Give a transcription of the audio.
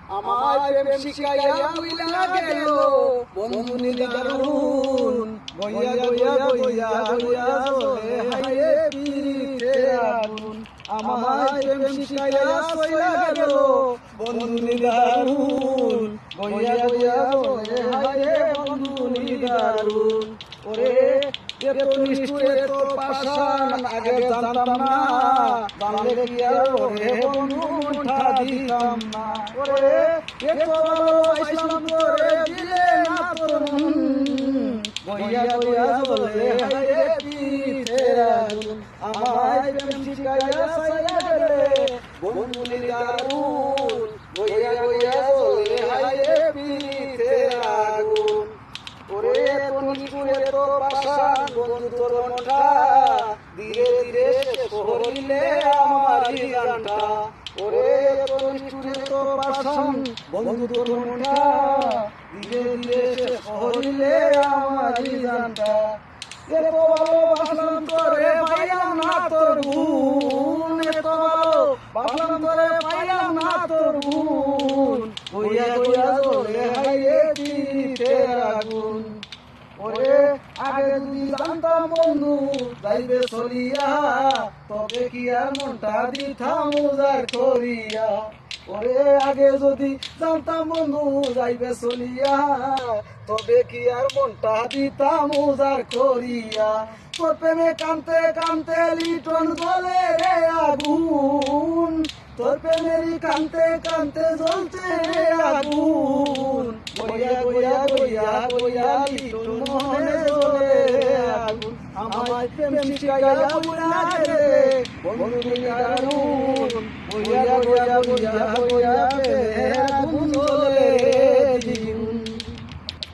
আমার প্রেম শিখাইয়া বুইলা গেল বন্ধু নিদারুন গইয়া গইয়া গইয়া গইয়া চলে হাইরে পীরিতের আগুন আমার প্রেম শিখাইয়া চইলা গেল বন্ধু নিদারুন গইয়া গইয়া চলে হাইরে বন্ধু নিদারুন ওরে এত নিষ্ঠুর এত পাষাণ আগে জানতাম না জানলে কি আর ওরে বন্ধু মুঠা দিতাম না ওরে এত ভালোবাসলাম তোরে দিলে না তোর মন গইয়া গইয়া চলে হাইরে পীরিতের আগুন আমায় প্রেম শিখাইয়া চইলা গেলে বন্ধু নিদারুন গইয়া গইয়া চলে হাইরে পীরিতের আগুন ওরে তনিপুরে তো পাষাণ বন্ধু তোর মনটা ধীরে ধীরে শেষ করিলে আমারই জানটা ওরে তনিপুরে তো পাষাণ বন্ধু তোর মনটা ধীরে ধীরে শেষ করিলে আমারই জানটা এত ভালোবাসলাম তোরে পাইলাম না তোর গুণ এত ভালোবাসলাম তোরে পাইলাম না তোর গুণ গইয়া গইয়া চলে হাইরে পীরিতের আগুন ওরে আগে যদি জানতাম বন্ধু যাইবে চলিয়া তবে কি আর মনটা দিতাম উজাড় করিয়া ওরে আগে যদি জানতাম বন্ধু যাইবে চলিয়া তবে কি আর মনটা দিতাম উজাড় করিয়া তোর প্রেমে কানতে কানতে লিটন জ্বলে রে আগুন তোর প্রেমেরই কানতে কানতে জ্বলছে রে আগুন গইয়া গইয়া গইয়া গইয়া লিটন মনে জ্বলে রে আগুন আমায় প্রেম শিখাইয়া বুইলা গেলে বন্ধু নিদারুন গইয়া গইয়া গইয়া গইয়া